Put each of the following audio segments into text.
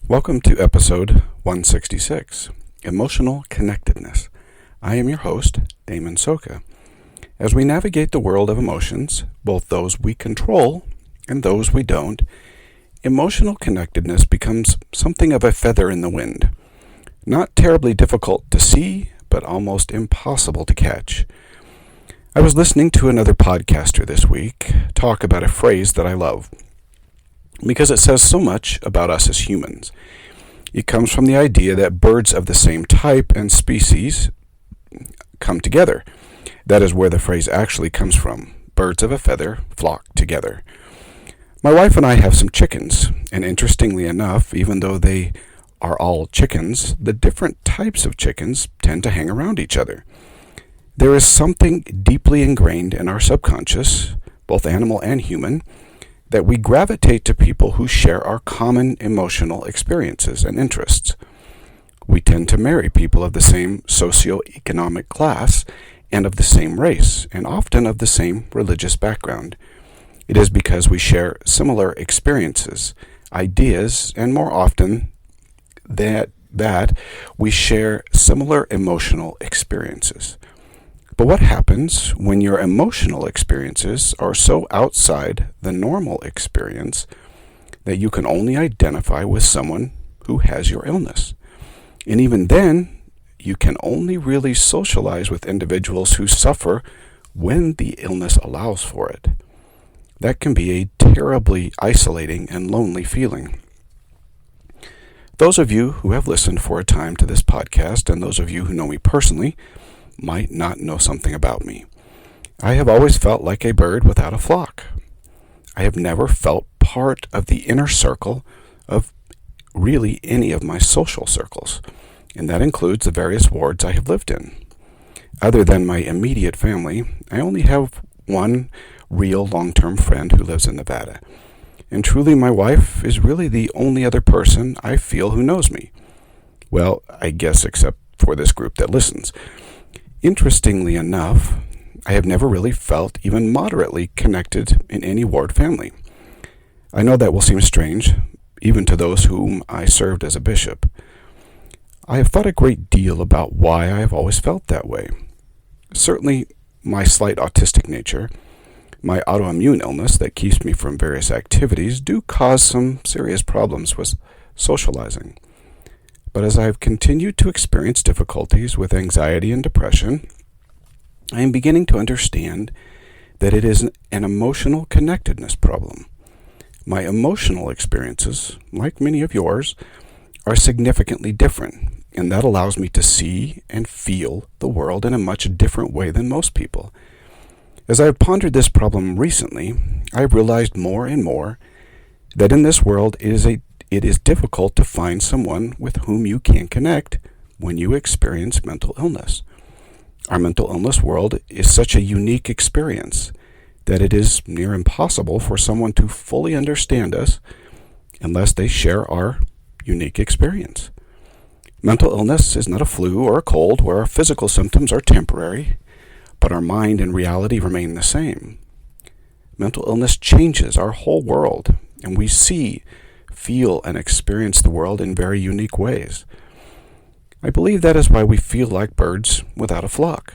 Welcome to episode 166, Emotional Connectedness. I am your host, Damon Soka. As we navigate the world of emotions, both those we control and those we don't, emotional connectedness becomes something of a feather in the wind. Not terribly difficult to see, but almost impossible to catch. I was listening to another podcaster this week talk about a phrase that I love, because it says so much about us as humans. It comes from the idea that birds of the same type and species come together. That is where the phrase actually comes from. Birds of a feather flock together. My wife and I have some chickens, and interestingly enough, even though they are all chickens, the different types of chickens tend to hang around each other. There is something deeply ingrained in our subconscious, both animal and human, that we gravitate to people who share our common emotional experiences and interests. We tend to marry people of the same socioeconomic class and of the same race, and often of the same religious background. It is because we share similar experiences, ideas, and more often that we share similar emotional experiences. But what happens when your emotional experiences are so outside the normal experience that you can only identify with someone who has your illness? And even then, you can only really socialize with individuals who suffer when the illness allows for it. That can be a terribly isolating and lonely feeling. Those of you who have listened for a time to this podcast, and those of you who know me personally, might not know something about me. I have always felt like a bird without a flock. I have never felt part of the inner circle of really any of my social circles, and that includes the various wards I have lived in. Other than my immediate family, I only have one real long-term friend who lives in Nevada, and truly my wife is really the only other person I feel who knows me. Well, I guess except for this group that listens. Interestingly enough, I have never really felt even moderately connected in any ward family. I know that will seem strange, even to those whom I served as a bishop. I have thought a great deal about why I have always felt that way. Certainly, my slight autistic nature, my autoimmune illness that keeps me from various activities do cause some serious problems with socializing. But as I have continued to experience difficulties with anxiety and depression, I am beginning to understand that it is an emotional connectedness problem. My emotional experiences, like many of yours, are significantly different, and that allows me to see and feel the world in a much different way than most people. As I have pondered this problem recently, I have realized more and more that in this world it is difficult to find someone with whom you can connect when you experience mental illness. Our mental illness world is such a unique experience that it is near impossible for someone to fully understand us unless they share our unique experience. Mental illness is not a flu or a cold where our physical symptoms are temporary, but our mind and reality remain the same. Mental illness changes our whole world, and we see, feel, and experience the world in very unique ways. I believe that is why we feel like birds without a flock.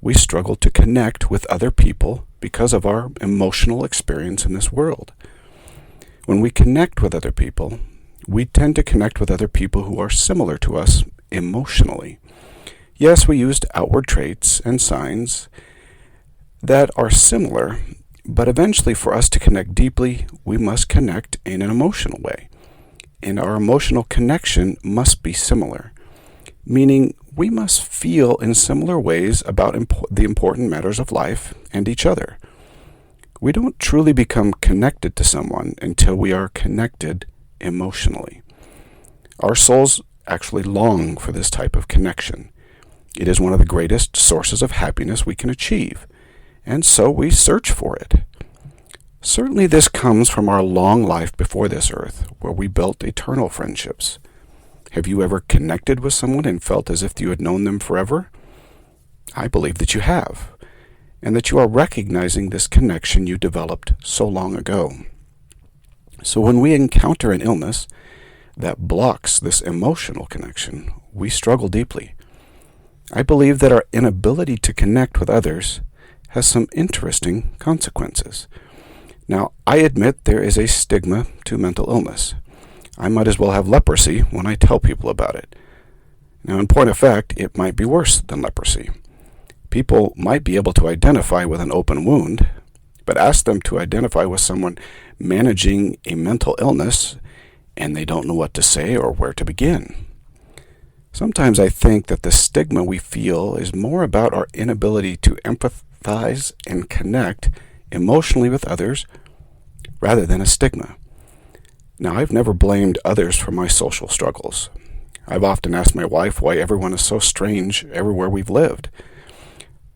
We struggle to connect with other people because of our emotional experience in this world. When we connect with other people, we tend to connect with other people who are similar to us emotionally. Yes, we used outward traits and signs that are similar, but eventually for us to connect deeply, we must connect in an emotional way. And our emotional connection must be similar, meaning we must feel in similar ways about the important matters of life and each other. We don't truly become connected to someone until we are connected emotionally. Our souls actually long for this type of connection. It is one of the greatest sources of happiness we can achieve, and so we search for it. Certainly this comes from our long life before this earth, where we built eternal friendships. Have you ever connected with someone and felt as if you had known them forever? I believe that you have, and that you are recognizing this connection you developed so long ago. So when we encounter an illness, that blocks this emotional connection, we struggle deeply. I believe that our inability to connect with others has some interesting consequences. Now, I admit there is a stigma to mental illness. I might as well have leprosy when I tell people about it. Now, in point of fact, it might be worse than leprosy. People might be able to identify with an open wound, but ask them to identify with someone managing a mental illness, and they don't know what to say or where to begin. Sometimes I think that the stigma we feel is more about our inability to empathize and connect emotionally with others rather than a stigma. Now, I've never blamed others for my social struggles. I've often asked my wife why everyone is so strange everywhere we've lived.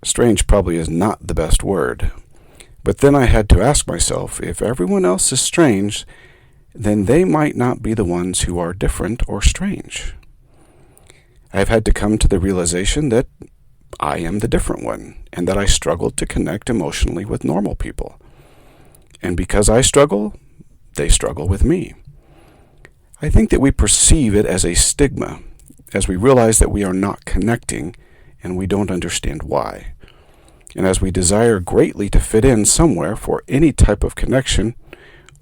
Strange probably is not the best word. But then I had to ask myself, if everyone else is strange, then they might not be the ones who are different or strange. I've had to come to the realization that I am the different one, and that I struggle to connect emotionally with normal people. And because I struggle, they struggle with me. I think that we perceive it as a stigma, as we realize that we are not connecting, and we don't understand why. And as we desire greatly to fit in somewhere for any type of connection,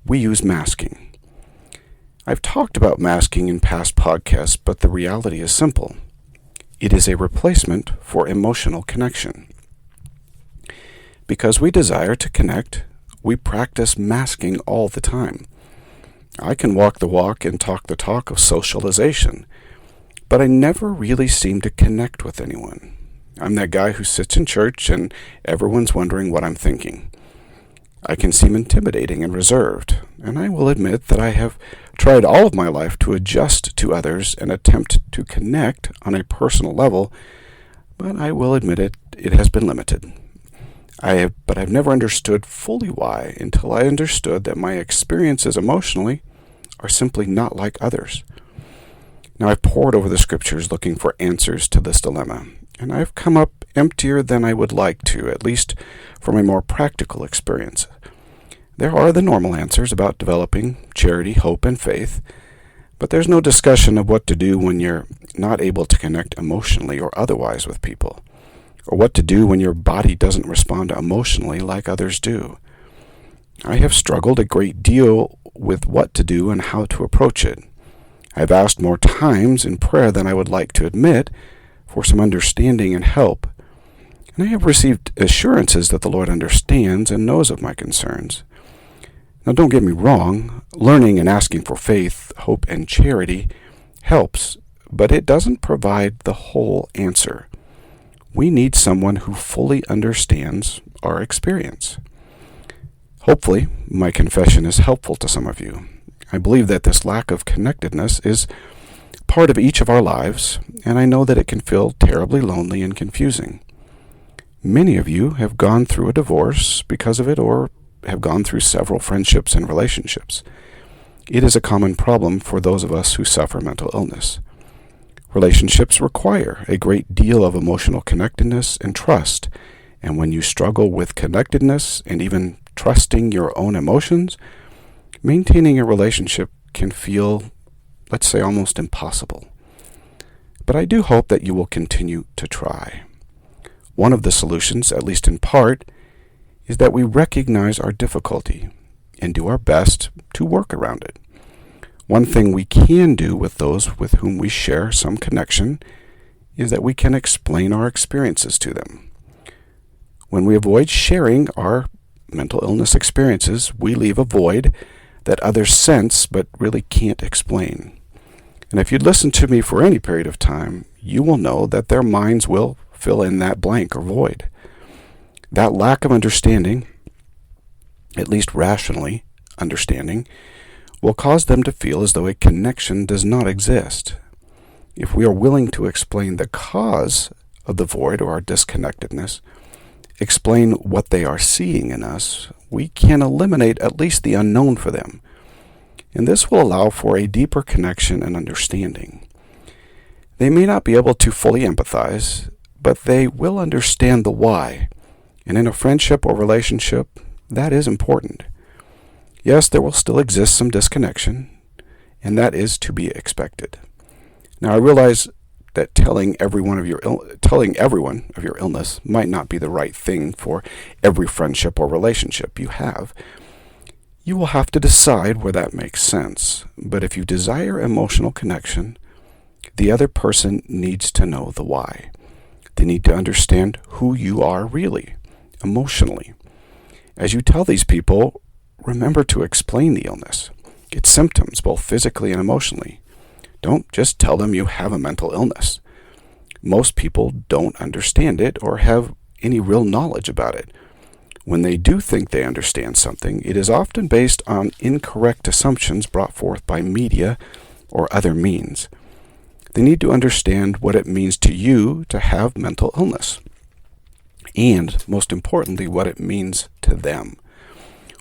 we use masking. I've talked about masking in past podcasts, but the reality is simple. It is a replacement for emotional connection. Because we desire to connect, we practice masking all the time. I can walk the walk and talk the talk of socialization, but I never really seem to connect with anyone. I'm that guy who sits in church and everyone's wondering what I'm thinking. I can seem intimidating and reserved, and I will admit that I have tried all of my life to adjust to others and attempt to connect on a personal level, but I will admit it has been limited. But I've never understood fully why until I understood that my experiences emotionally are simply not like others. Now, I've pored over the scriptures looking for answers to this dilemma, and I've come up emptier than I would like to, at least from a more practical experience. There are the normal answers about developing charity, hope, and faith, but there's no discussion of what to do when you're not able to connect emotionally or otherwise with people, or what to do when your body doesn't respond emotionally like others do. I have struggled a great deal with what to do and how to approach it. I've asked more times in prayer than I would like to admit for some understanding and help, and I have received assurances that the Lord understands and knows of my concerns. Now, don't get me wrong, learning and asking for faith, hope, and charity helps, but it doesn't provide the whole answer. We need someone who fully understands our experience. Hopefully, my confession is helpful to some of you. I believe that this lack of connectedness is part of each of our lives, and I know that it can feel terribly lonely and confusing. Many of you have gone through a divorce because of it, or have gone through several friendships and relationships. It is a common problem for those of us who suffer mental illness. Relationships require a great deal of emotional connectedness and trust, and when you struggle with connectedness and even trusting your own emotions, maintaining a relationship can feel, let's say, almost impossible. But I do hope that you will continue to try. One of the solutions, at least in part, is that we recognize our difficulty and do our best to work around it. One thing we can do with those with whom we share some connection is that we can explain our experiences to them. When we avoid sharing our mental illness experiences, we leave a void that others sense but really can't explain. And if you'd listen to me for any period of time, you will know that their minds will fill in that blank or void. That lack of understanding, at least rationally understanding, will cause them to feel as though a connection does not exist. If we are willing to explain the cause of the void or our disconnectedness, explain what they are seeing in us, we can eliminate at least the unknown for them. And this will allow for a deeper connection and understanding. They may not be able to fully empathize, but they will understand the why. And in a friendship or relationship, that is important. Yes, there will still exist some disconnection, and that is to be expected. Now, I realize that telling everyone of your illness might not be the right thing for every friendship or relationship you have. You will have to decide where that makes sense. But if you desire emotional connection, the other person needs to know the why. They need to understand who you are really, emotionally. As you tell these people, remember to explain the illness, its symptoms, both physically and emotionally. Don't just tell them you have a mental illness. Most people don't understand it or have any real knowledge about it. When they do think they understand something, it is often based on incorrect assumptions brought forth by media or other means. They need to understand what it means to you to have mental illness, and most importantly, what it means to them.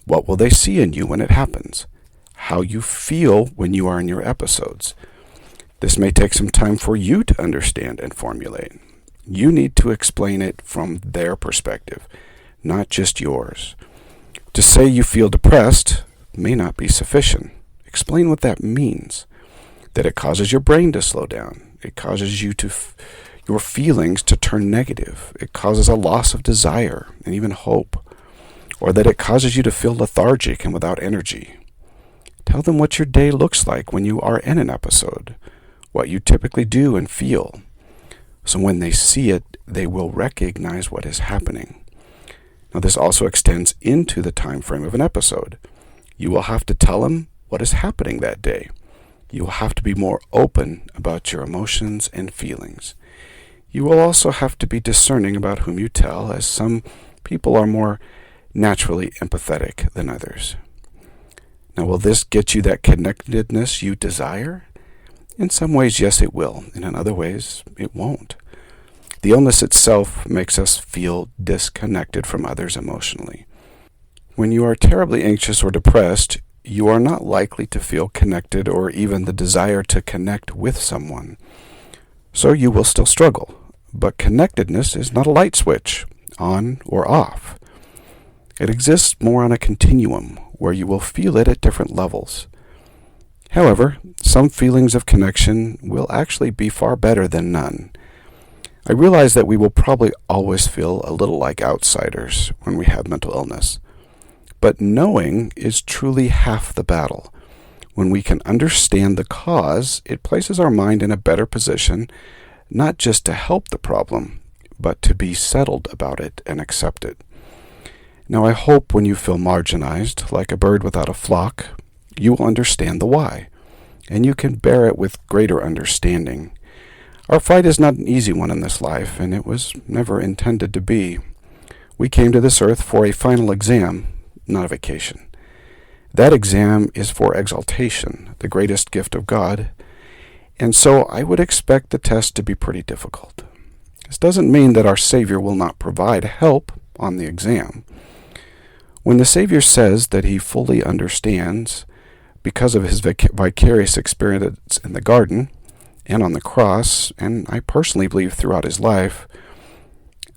What will they see in you when it happens? How you feel when you are in your episodes. This may take some time for you to understand and formulate. You need to explain it from their perspective, not just yours. To say you feel depressed may not be sufficient. Explain what that means. That it causes your brain to slow down. It causes your feelings to turn negative. It causes a loss of desire and even hope. Or that it causes you to feel lethargic and without energy. Tell them what your day looks like when you are in an episode, what you typically do and feel. So when they see it, they will recognize what is happening. Now, this also extends into the time frame of an episode. You will have to tell them what is happening that day. You will have to be more open about your emotions and feelings. You will also have to be discerning about whom you tell, as some people are more naturally empathetic than others. Now, will this get you that connectedness you desire? In some ways, yes, it will, and in other ways, it won't. The illness itself makes us feel disconnected from others emotionally. When you are terribly anxious or depressed, you are not likely to feel connected or even the desire to connect with someone. So you will still struggle. But connectedness is not a light switch, on or off. It exists more on a continuum where you will feel it at different levels. However, some feelings of connection will actually be far better than none. I realize that we will probably always feel a little like outsiders when we have mental illness. But knowing is truly half the battle. When we can understand the cause, it places our mind in a better position, not just to help the problem, but to be settled about it and accept it. Now, I hope when you feel marginalized, like a bird without a flock, you will understand the why, and you can bear it with greater understanding. Our fight is not an easy one in this life, and it was never intended to be. We came to this earth for a final exam, not a vacation. That exam is for exaltation, the greatest gift of God, and so I would expect the test to be pretty difficult. This doesn't mean that our Savior will not provide help on the exam. When the Savior says that he fully understands, because of his vicarious experience in the garden and on the cross, and I personally believe throughout his life,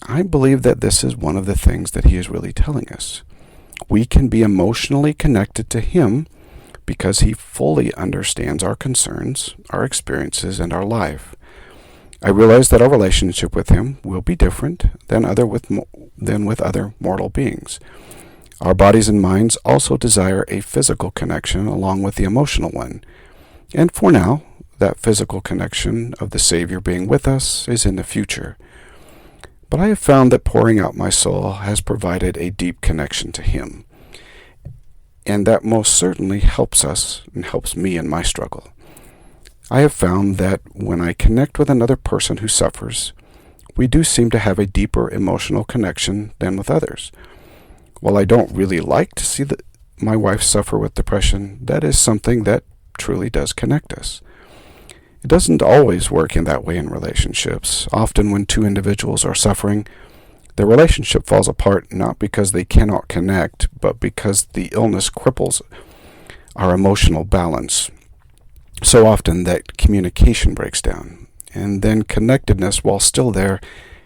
I believe that this is one of the things that he is really telling us. We can be emotionally connected to him because he fully understands our concerns, our experiences, and our life. I realize that our relationship with him will be different than with other mortal beings. Our bodies and minds also desire a physical connection along with the emotional one. And for now, that physical connection of the Savior being with us is in the future. But I have found that pouring out my soul has provided a deep connection to him. And that most certainly helps us and helps me in my struggle. I have found that when I connect with another person who suffers, we do seem to have a deeper emotional connection than with others. While I don't really like to see my wife suffer with depression, that is something that truly does connect us. It doesn't always work in that way in relationships. Often when two individuals are suffering, their relationship falls apart not because they cannot connect, but because the illness cripples our emotional balance. So often that communication breaks down, and then connectedness, while still there,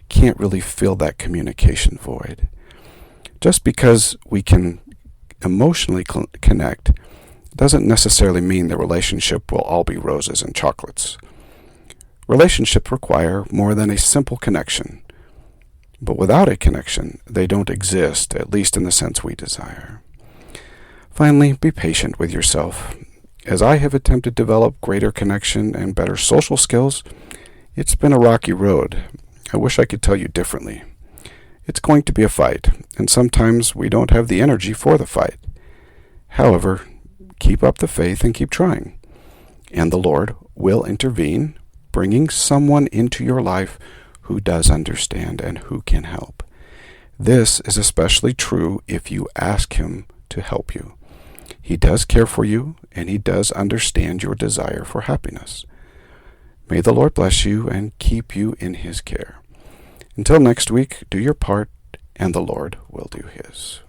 can't really fill that communication void. Just because we can emotionally connect doesn't necessarily mean the relationship will all be roses and chocolates. Relationships require more than a simple connection. But without a connection, they don't exist, at least in the sense we desire. Finally, be patient with yourself. As I have attempted to develop greater connection and better social skills, it's been a rocky road. I wish I could tell you differently. It's going to be a fight, and sometimes we don't have the energy for the fight. However, keep up the faith and keep trying. And the Lord will intervene, bringing someone into your life who does understand and who can help. This is especially true if you ask Him to help you. He does care for you, and He does understand your desire for happiness. May the Lord bless you and keep you in His care. Until next week, do your part, and the Lord will do His.